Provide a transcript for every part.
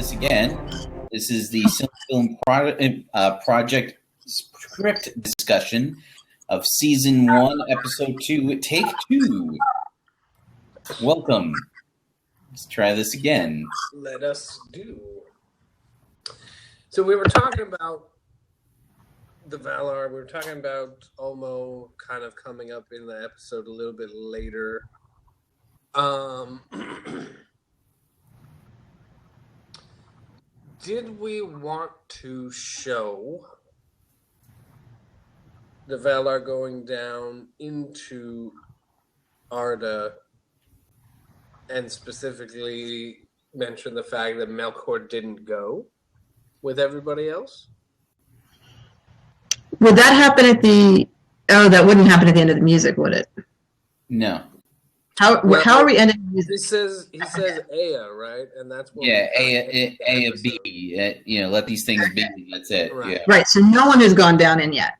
this again. This is the Film Project script discussion of Season 1, Episode 2, Take 2. Welcome. Let's try this again. Let us do. So we were talking about the Valar. We were talking about Olmo kind of coming up in the episode a little bit later. Did we want to show the Valar going down into Arda and specifically mention the fact that Melkor didn't go with everybody else? Would that happen at the... Oh, that wouldn't happen at the end of the music, would it? No. How are we ending the music? He says Aya, right? And that's what A of B. Let these things be. That's it. Right. Yeah. Right, so no one has gone down in yet.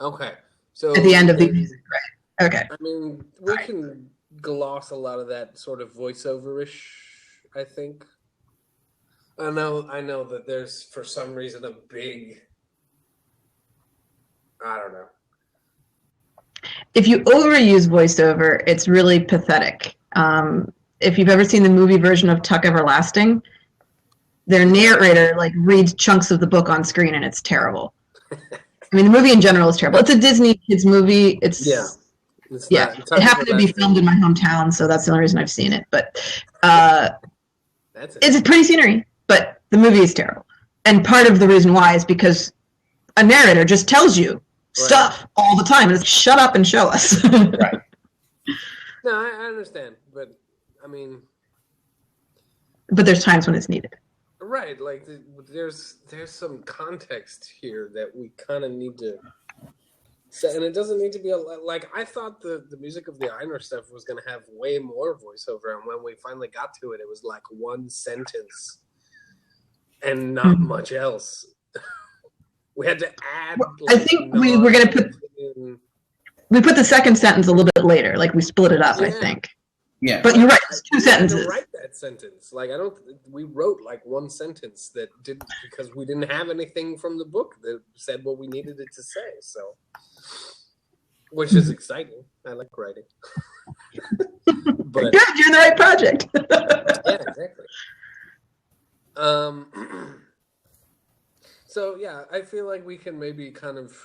Okay. So At the end of the music, right. Okay. I mean, we can gloss a lot of that sort of voiceover-ish, I think. I know that there's, for some reason, a big... I don't know. If you overuse voiceover, it's really pathetic. If you've ever seen the movie version of Tuck Everlasting, their narrator reads chunks of the book on screen, and it's terrible. I mean, the movie in general is terrible. It's a Disney kids movie. It happened to be filmed in my hometown, so that's the only reason I've seen it. But it's a pretty scenery, but the movie is terrible. And part of the reason why is because a narrator just tells you stuff all the time. And it's shut up and show us. Right. No, I understand, but I mean... But there's times when it's needed. Right, there's some context here that we kind of need to set, and it doesn't need to be I thought the music of the Einar stuff was going to have way more voiceover, and when we finally got to it, it was like one sentence and not much else. We had to add. I think we were going to put. We put the second sentence a little bit later. We split it up. Yeah. I think. Yeah. But you're right. It's two sentences. To write that sentence. We wrote one sentence that didn't, because we didn't have anything from the book that said what we needed it to say. So, which is exciting. I like writing. But good, you're in the right project. Yeah, exactly. So yeah, I feel like we can maybe kind of,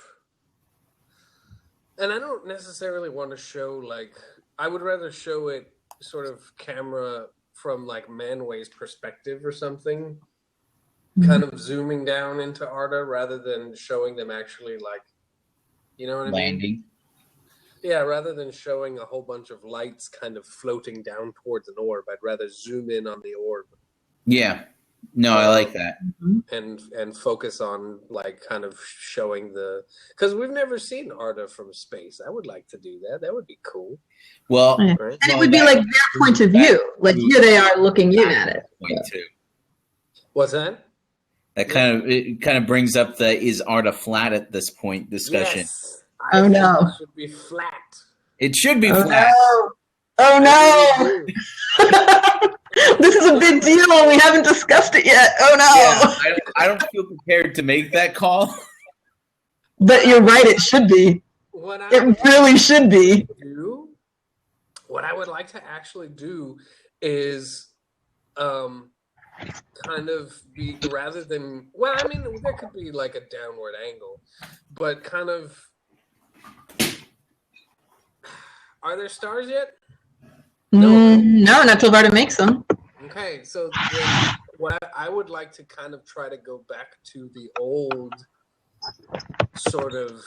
and I don't necessarily want to show I would rather show it sort of camera from Manway's perspective or something, kind of zooming down into Arda rather than showing them actually you know what I mean? Landing. Yeah, rather than showing a whole bunch of lights kind of floating down towards an orb, I'd rather zoom in on the orb. Yeah. No, I like that. And focus on kind of showing because we've never seen Arda from space. I would like to do that. That would be cool. Well, right? And it would be their point of view. Here they are looking in at it. Point too. What's that? That kind of brings up the is Arda flat at this point discussion. Yes. No. It should be flat. It should be flat. No. Oh no. This is a big deal. We haven't discussed it yet. Oh no! Yeah, I don't feel prepared to make that call. But you're right. It should be. It really should be. What I would like to actually do is, kind of be rather than. Well, I mean, there could be a downward angle, but kind of. Are there stars yet? No, not till Varda makes them. Okay, so what I would like to kind of try to go back to the old sort of,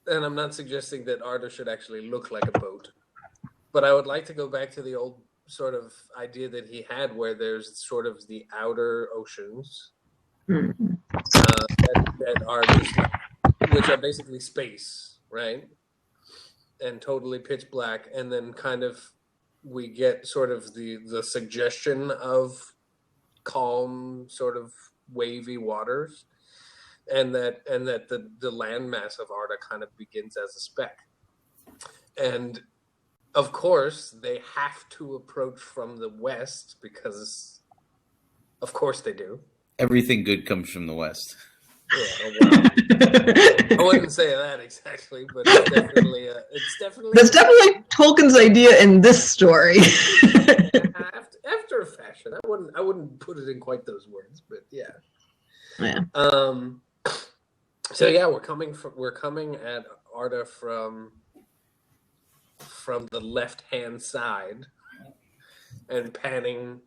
and I'm not suggesting that Arda should actually look like a boat, but I would like to go back to the old sort of idea that he had where there's sort of the outer oceans that are which are basically space, right? And totally pitch black, and then kind of we get sort of the suggestion of calm, sort of wavy waters, and that the landmass of Arda kind of begins as a speck. And of course, they have to approach from the west because Of course they do. Everything good comes from the West. Yeah, well, I wouldn't say that exactly, but it's definitely That's definitely Tolkien's idea in this story. after a fashion. I wouldn't put it in quite those words, but yeah. Yeah. So yeah, we're coming at Arda from the left-hand side and panning.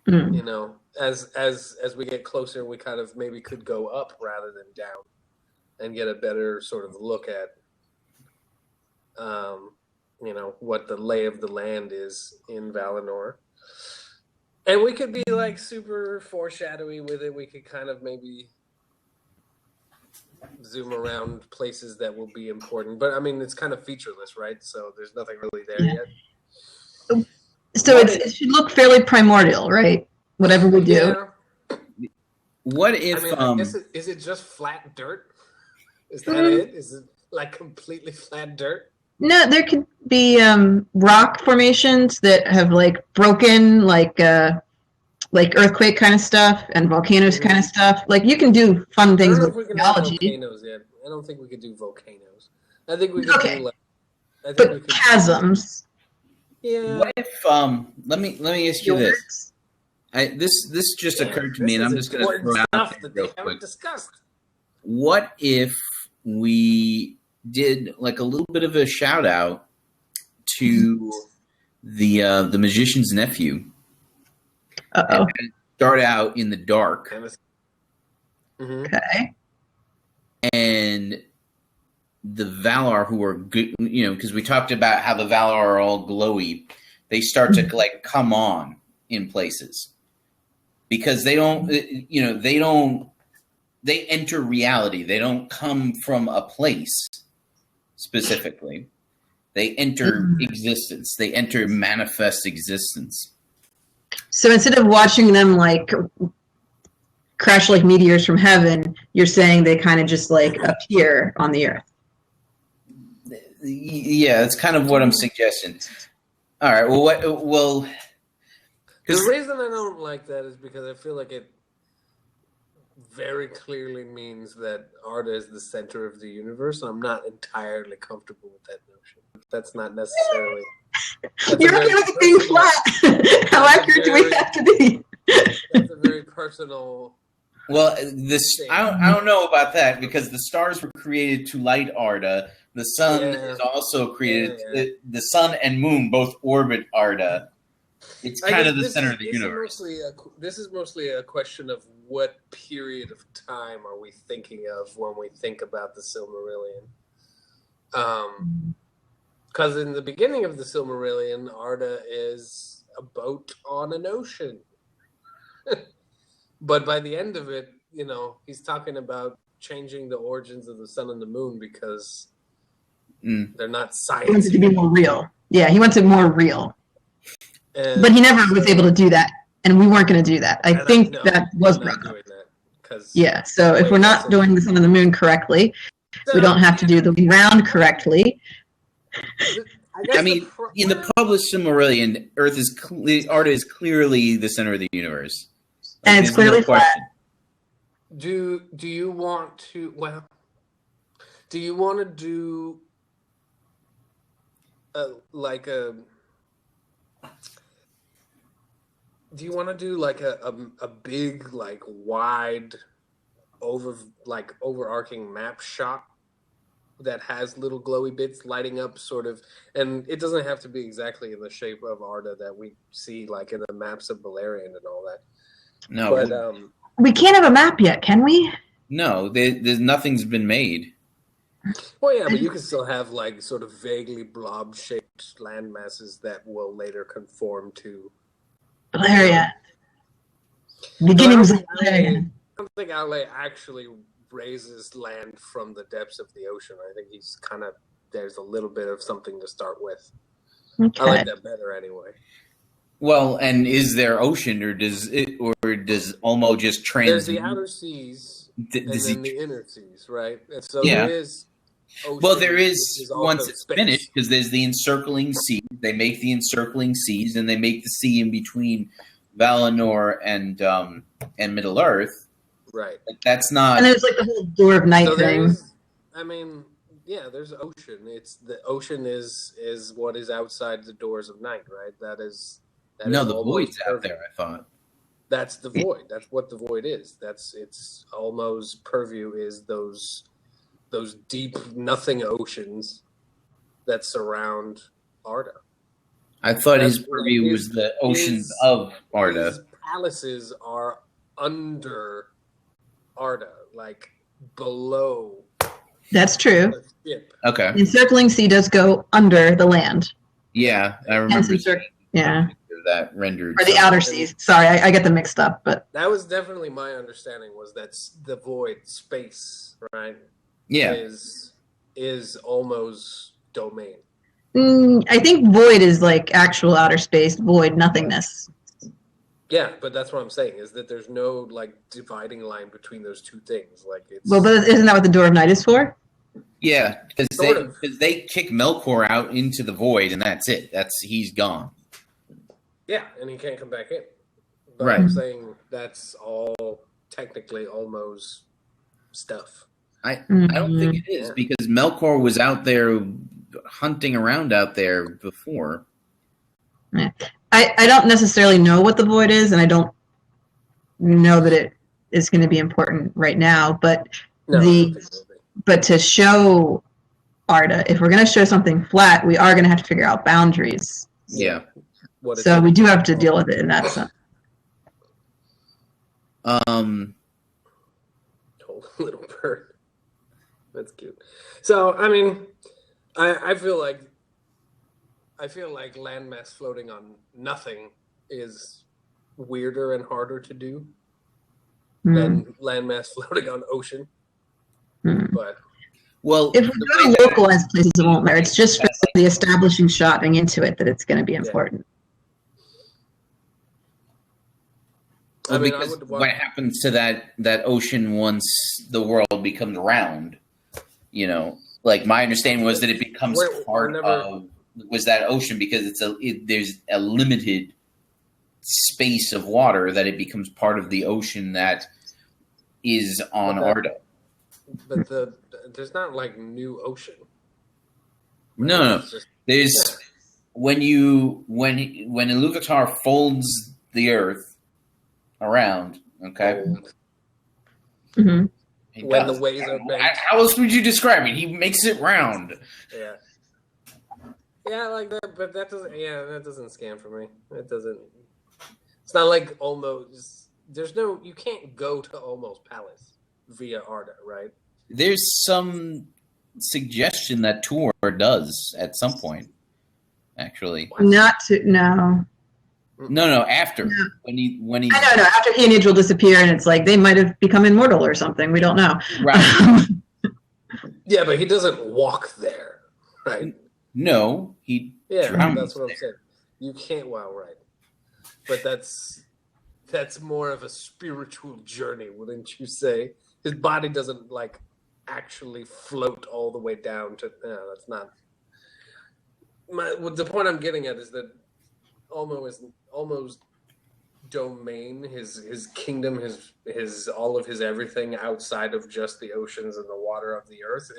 You know, as we get closer, we kind of maybe could go up rather than down and get a better sort of look at, you know, what the lay of the land is in Valinor. And we could be like super foreshadowy with it. We could kind of maybe zoom around places that will be important. But I mean, it's kind of featureless, right? So there's nothing really there yet. So it should look fairly primordial, right? Whatever we do. Yeah. What if? I guess is it just flat dirt? Is that it? Is it like completely flat dirt? No, there could be rock formations that have like broken, like earthquake kind of stuff and volcanoes kind of stuff. Like you can do fun things with geology. Volcanoes yet. I don't think we could do volcanoes. I think we could do but chasms. Yeah. What if? Let me ask you this. This just occurred to me, and I'm just going to throw out there real quick. What if we did like a little bit of a shout out to the magician's nephew? Uh-oh. And start out in the dark. Okay. And the Valar who are good, you know, because we talked about how the Valar are all glowy. They start to like come on in places because they don't, you know, they enter reality. They don't come from a place specifically. They enter existence. They enter manifest existence. So instead of watching them like crash like meteors from heaven, you're saying they kind of just like appear on the earth. Yeah, that's kind of what I'm suggesting. All right. Well, the reason I don't like that is because I feel like it very clearly means that Arda is the center of the universe, and I'm not entirely comfortable with that notion. That's not necessarily. You're okay with it being flat. How accurate do we have to be? That's a very personal. Well, I don't know about that because the stars were created to light Arda. The sun is also created. The sun and moon both orbit Arda. It's kind of the center of the universe. This is mostly a question of what period of time are we thinking of when we think about the Silmarillion. Because in the beginning of the Silmarillion, Arda is a boat on an ocean. But by the end of it, you know, he's talking about changing the origins of the sun and the moon because they're not science. He wants it to be more real. Yeah, he wants it more real. But he never was able to do that, and we weren't going to do that. I think that was brought up. Yeah, so if we're not doing the sun and the moon correctly, we don't have to do the round correctly. I mean, in the published Silmarillion, Arda is clearly the center of the universe. Like, and it's clearly flat. Do you want to? Well, do you want to do like a? Do you want to do like a big, like wide, overarching map shot that has little glowy bits lighting up, sort of, and it doesn't have to be exactly in the shape of Arda that we see like in the maps of Beleriand and all that. No, but we can't have a map yet, can we? No, there's nothing's been made. Well, yeah, but you can still have like sort of vaguely blob-shaped land masses that will later conform to Beleriand. Beginnings of Beleriand. I don't think Outlay actually raises land from the depths of the ocean. I think he's kind of, there's a little bit of something to start with. Okay. I like that better anyway. Well, and is there ocean, or does Ulmo just transit? There's the outer seas and then the inner seas, right? And so there is ocean. Well, there is once it's finished, because there's the encircling sea. They make the encircling seas, and they make the sea in between Valinor and Middle Earth. Right. Like, that's not. And there's like the whole Door of Night So thing. there's, I mean, yeah, there's ocean. It's the ocean is what is outside the doors of night, right? That is No, the almost void's out purview. there, I thought. That's the void. That's what the void is. It's almost purview is those deep nothing oceans that surround Arda. I thought That's his purview was the oceans his- of Arda. His palaces are under Arda, like below That's true. the ship. Okay. Encircling Sea does go under the land. Yeah, I remember Hence yeah. that rendered. Or the outer seas. Sorry, I get them mixed up, but That was definitely my understanding. Was that's the void space, right? Yeah. Is almost domain. I think void is like actual outer space, void, nothingness. Yeah, but that's what I'm saying is that there's no like dividing line between those two things. Like it's Well, but isn't that what the Door of Night is for? Yeah, Sort of. because they kick Melkor out into the void, and that's it. He's gone. yeah, and he can't come back in. But Right. I'm saying that's all technically almost stuff. I don't think it is Yeah. because Melkor was out there hunting around out there before. I don't necessarily know what the void is, and I don't know that it is going to be important right now, but No, I don't think it will be. but to show Arda, if we're going to show something flat, we are going to have to figure out boundaries. Yeah. What is So it? we do have to deal with it in that sense. Oh, little bird. That's cute. So I mean, I feel like landmass floating on nothing is weirder and harder to do than landmass floating on ocean. Mm. But Well, If the we're way going to that- localize places, it won't matter. It's just for the establishing shotting into it that it's going to be important. well, I mean, I because would want- what happens to that ocean once the world becomes round? You know, like my understanding was that it becomes part of that ocean because there's a limited space of water that it becomes part of the ocean that is on Arda. but there's not like new ocean. No. It's just- There's when Ilúvatar folds the earth around. Okay, old. Hmm. He When does. the waves are bent. How else would you describe it? He makes it round. Yeah. Yeah, like that, but that doesn't scan for me. It doesn't. It's not like almost. You can't go to almost Palace via Arda, right? There's some suggestion that Tour does at some point. Actually, No. no. After when he I don't know. After he and Idril disappear, and it's like they might have become immortal or something. We don't know. right. Yeah, but he doesn't walk there, right? No, he Yeah, drowns that's what I'm there. saying. You can't. Well, right, but that's more of a spiritual journey, wouldn't you say? His body doesn't like actually float all the way down to. No, that's not. The point I'm getting at is that almost domain, his kingdom, his all of his everything outside of just the oceans and the water of the earth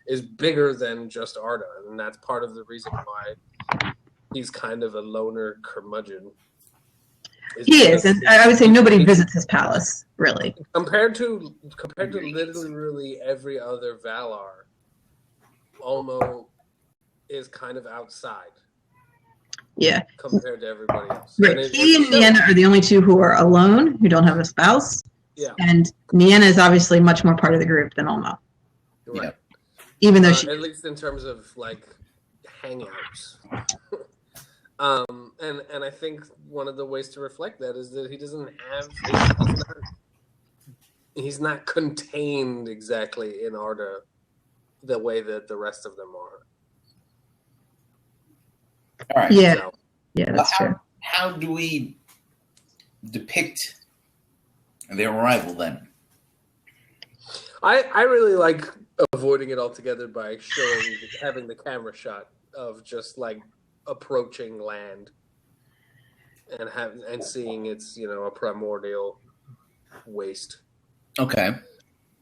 is bigger than just Arda, and that's part of the reason why he's kind of a loner curmudgeon. He is, and I would say nobody visits his palace, really. compared to literally every other Valar. Ulmo is kind of outside Yeah. compared to everybody else. Right. And He and still- Nienna are the only two who are alone, who don't have a spouse. Yeah. And Nienna is obviously much more part of the group than Ulmo, Right. even though she. At least in terms of like hangouts. And I think one of the ways to reflect that is that he doesn't have he's not contained exactly in Arda the way that the rest of them are. All right. Yeah. So, Yeah, that's true. How do we depict their arrival then? I really like avoiding it altogether by having the camera shot of just like approaching land. and seeing it's a primordial waste. Okay.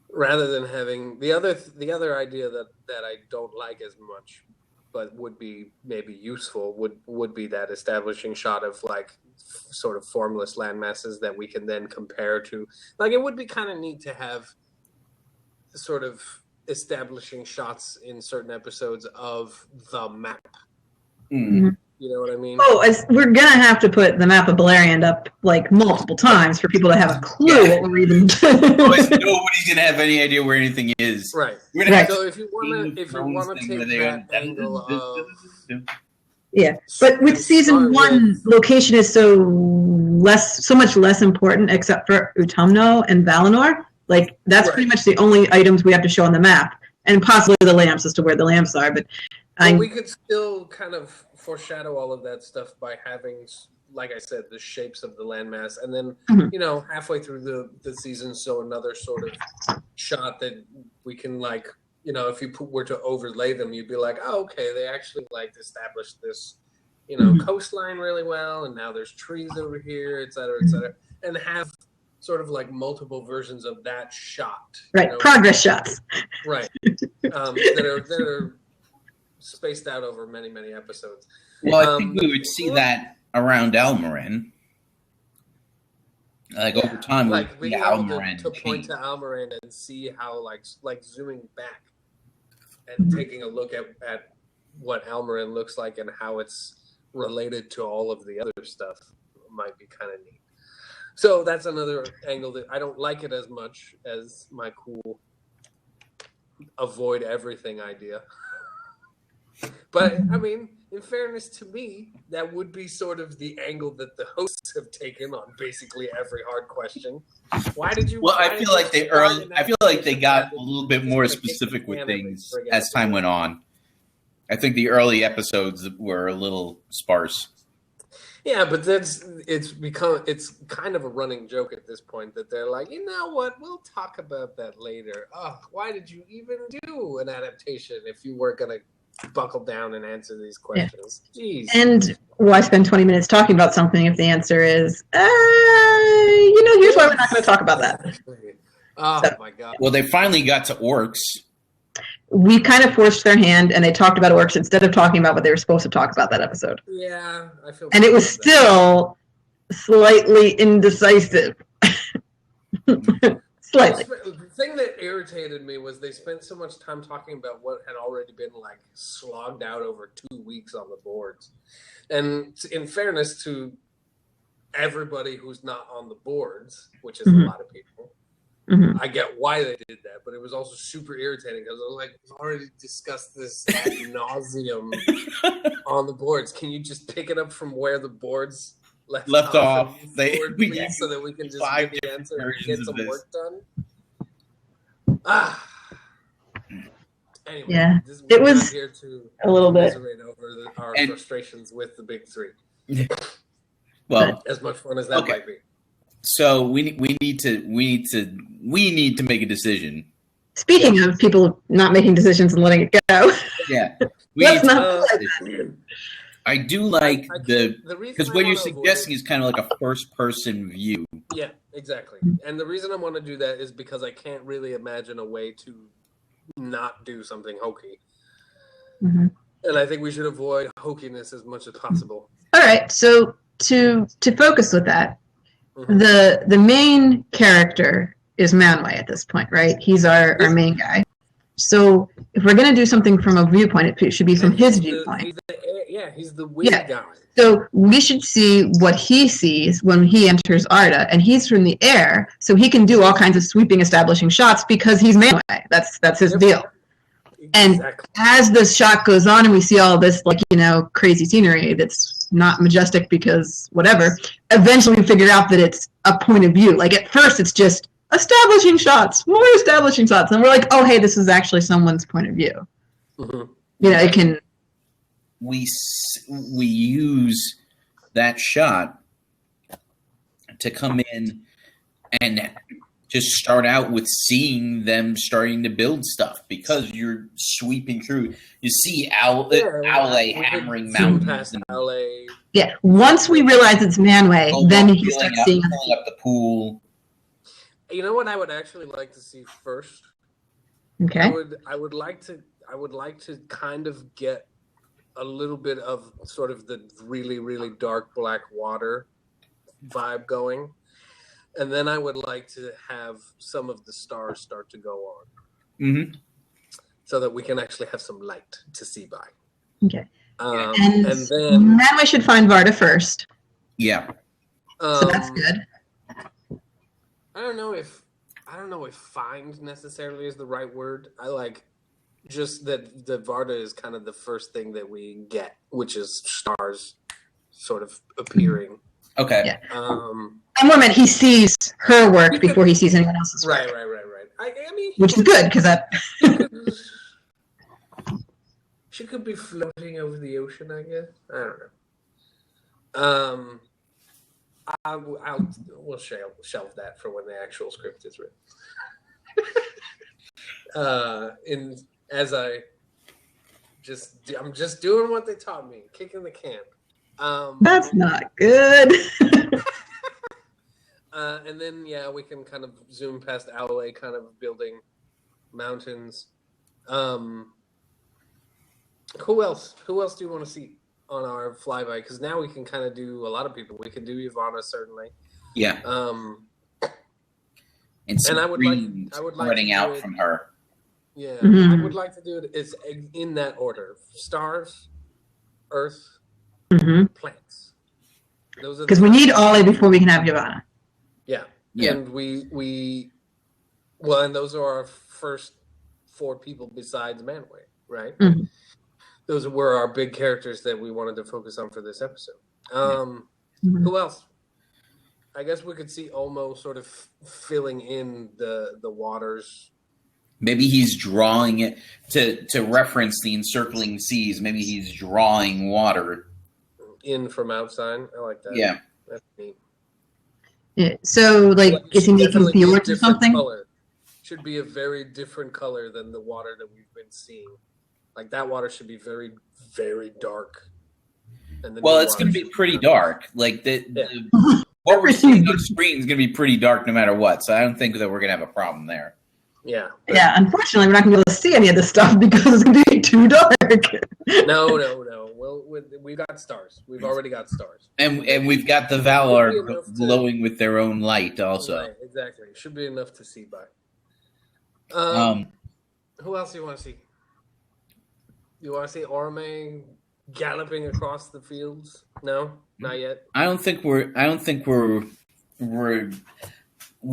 Rather than having the other idea that I don't like as much, but would be maybe useful would be that establishing shot of like sort of formless landmasses that we can then compare to. Like it would be kind of neat to have sort of establishing shots in certain episodes of the map. Mm. You know what I mean? Oh, we're gonna have to put the map of Beleriand up like multiple times for people to have a clue what we're even doing. Nobody's gonna have any idea where anything is. Right. We're gonna have So if you want to take that angle of yeah, but with season one, location is so much less important, except for Utumno and Valinor. Like that's pretty much the only items we have to show on the map, and possibly the lamps as to where the lamps are. But we could still kind of foreshadow all of that stuff by having, like I said, the shapes of the landmass, and then halfway through the season, so another sort of shot that we can like, if you were to overlay them, you'd be like, oh, okay, they actually like established this, coastline really well, and now there's trees over here, et cetera, and have sort of like multiple versions of that shot, right? Progress shots, right? that are spaced out over many, many episodes. Well, I think we would see that around Almarin. Like over time, like we see Almarin to point to Almarin and see how like zooming back and taking a look at what Almarin looks like and how it's related to all of the other stuff might be kind of neat. So that's another angle that I don't like it as much as my cool avoid everything idea. But I mean, in fairness to me, that would be sort of the angle that the hosts have taken on basically every hard question. Why did you? Well, I feel like they got a little bit more specific with things as time went on. I think the early episodes were a little sparse. Yeah, but it's kind of a running joke at this point that they're like, you know what, we'll talk about that later. Oh, why did you even do an adaptation if you weren't going to buckle down and answer these questions? Yeah. Jeez. And why spend 20 minutes talking about something if the answer is, here's why we're not going to talk about that. Oh, my God. Well, they finally got to orcs. We kind of forced their hand, and they talked about orcs instead of talking about what they were supposed to talk about that episode. Yeah, I feel. And it was still slightly indecisive. Slightly. The thing that irritated me was they spent so much time talking about what had already been like slogged out over 2 weeks on the boards. And in fairness to everybody who's not on the boards, which is a lot of people, I get why they did that, but it was also super irritating because I was like, we've already discussed this ad nauseum on the boards. Can you just pick it up from where the boards left off? So that we can just get the answer and get some work done. Anyway, yeah, it was here to a little bit over our frustrations with the big three. Well, as much fun as that might be. So we need to make a decision. Speaking of people not making decisions and letting it go. Yeah. I do like because what you're suggesting is kind of like a first person view. Yeah, exactly. And the reason I want to do that is because I can't really imagine a way to not do something hokey. And I think we should avoid hokiness as much as possible. All right. So to focus with that, the main character is Manwë at this point, right? He's our main guy. So if we're going to do something from a viewpoint, it should be from his viewpoint. He's the weird guy. So we should see what he sees when he enters Arda, and he's from the air, so he can do all kinds of sweeping, establishing shots because he's Manwë. That's his deal. And as the shot goes on and we see all this, crazy scenery that's not majestic because whatever, eventually we figure out that it's a point of view. Like at first it's just establishing shots, more establishing shots. And we're like, oh, hey, this is actually someone's point of view. It can... We use that shot to come in and to start out with seeing them starting to build stuff, because you're sweeping through. You see Owlay hammering mountains. Past Owlay. Yeah. Once we realize it's Manway, then you start seeing filling up the pool. You know what I would actually like to see first? Okay. I would like to kind of get a little bit of sort of the really, really dark black water vibe going. And then I would like to have some of the stars start to go on. Mm-hmm. So that we can actually have some light to see by. Okay. And then Manway should find Varda first. Yeah. So that's good. I don't know if find necessarily is the right word. I like just that the Varda is kind of the first thing that we get, which is stars sort of appearing. Okay. Yeah. I'm more meant he sees her work before he sees anyone else's work. Right. I mean, which is good because that. She could be floating over the ocean, I guess. I don't know. We'll shelve that for when the actual script is written. I'm just doing what they taught me, kicking the can. That's not good. And then we can kind of zoom past Owlay, kind of building mountains. Who else? Who else do you want to see on our flyby? Because now we can kind of do a lot of people. We can do Ivana, certainly. Yeah. And I would like running out from her. Yeah, I would like to do it. It's in that order: stars, Earth, plants. Those are because we need Ollie before we can have Ivana. Yeah. And and those are our first 4 people besides Manway, right? Mm-hmm. Those were our big characters that we wanted to focus on for this episode. Who else? I guess we could see Olmo sort of filling in the waters. Maybe he's drawing it to reference the encircling seas. Maybe he's drawing water in from outside. I like that. Yeah. That's neat. Yeah. So, is he making fjords or something? Color. Should be a very different color than the water that we've been seeing. Like, that water should be very, very dark. And it's going to be pretty dark. Like, what we're seeing on screen is going to be pretty dark no matter what. So I don't think that we're going to have a problem there. Yeah. Yeah, unfortunately, we're not going to be able to see any of this stuff because it's going to be too dark. No. Well, we've got stars. We've already got stars. And we've got the Valar glowing with their own light also. Right, exactly. Should be enough to see by. Who else do you want to see? You want to see Orme galloping across the fields? No, not yet. I don't think we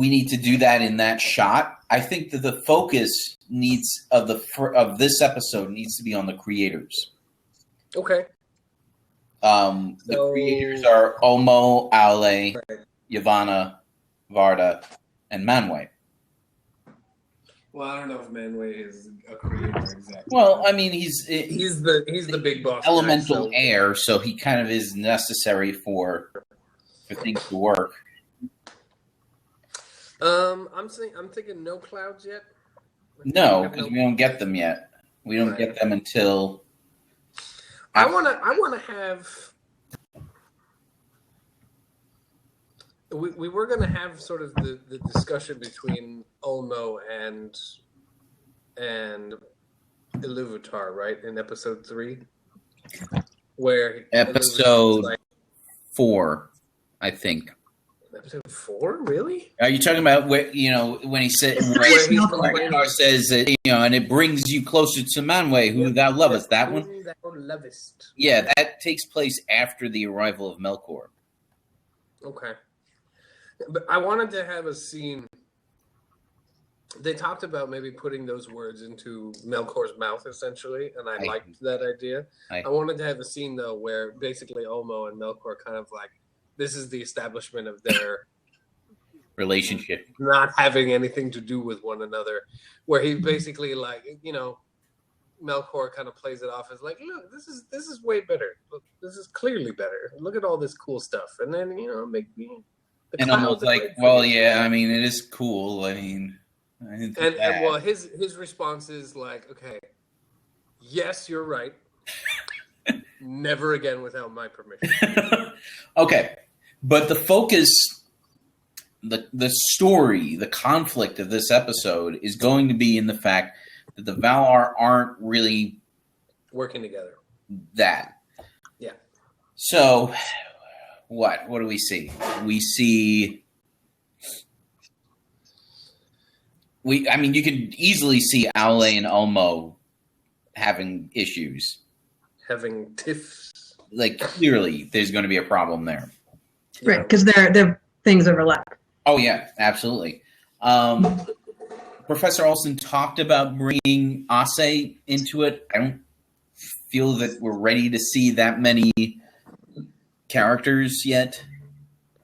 need to do that in that shot. I think that the focus of this episode needs to be on the creators. Okay. The creators are Olmo, Owlay, Yavanna, Varda, and Manway. Well, I don't know if Manway is a creator exactly. Well, I mean, he's the big boss. Elemental air, so he kind of is necessary for things to work. I'm thinking no clouds yet. No, because we don't get them yet. We don't get them until. I wanna have. We were going to have sort of the discussion between Olmo and Iluvatar, right, in episode 3? Where episode 4, I think. Episode 4, really? Are you talking about when he said says that, and it brings you closer to Manway, who thou lovest? That one. Thou lovest. Yeah, that takes place after the arrival of Melkor. Okay. But I wanted to have a scene. They talked about maybe putting those words into Melkor's mouth, essentially, and I liked that idea. I wanted to have a scene, though, where basically Olmo and Melkor kind of this is the establishment of their relationship, not having anything to do with one another, where he basically, Melkor kind of plays it off as look, this is way better. Look, this is clearly better. Look at all this cool stuff, and then And almost like, well, yeah, I mean, it is cool. I mean, and well, his response is like, okay, yes, you're right. Never again without my permission. Okay, but the focus, the story, the conflict of this episode is going to be in the fact that the Valar aren't really working together. That. Yeah. So, what do we see? We see. I mean, you could easily see Aule and Ulmo having issues. Having tiffs. Like, clearly, there's going to be a problem there. Right, because their things overlap. Oh, yeah, absolutely. Professor Olsen talked about bringing Ase into it. I don't feel that we're ready to see that many characters yet.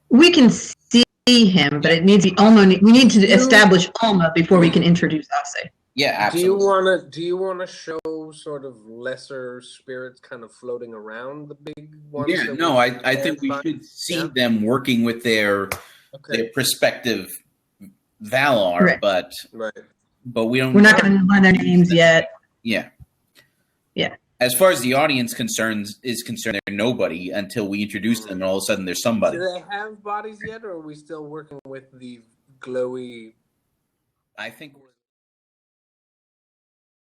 We can see him, but it needs we need to establish Ulma before we can introduce Ase. Yeah, absolutely. Do you wanna show sort of lesser spirits kind of floating around the big ones? Yeah, no, I think we should see them working with their prospective Valar, right. But we're not going to learn their names yet. Yeah. Yeah. As far as the audience is concerned, they're nobody until we introduce them, and all of a sudden there's somebody. Do they have bodies yet, or are we still working with the glowy? I think we're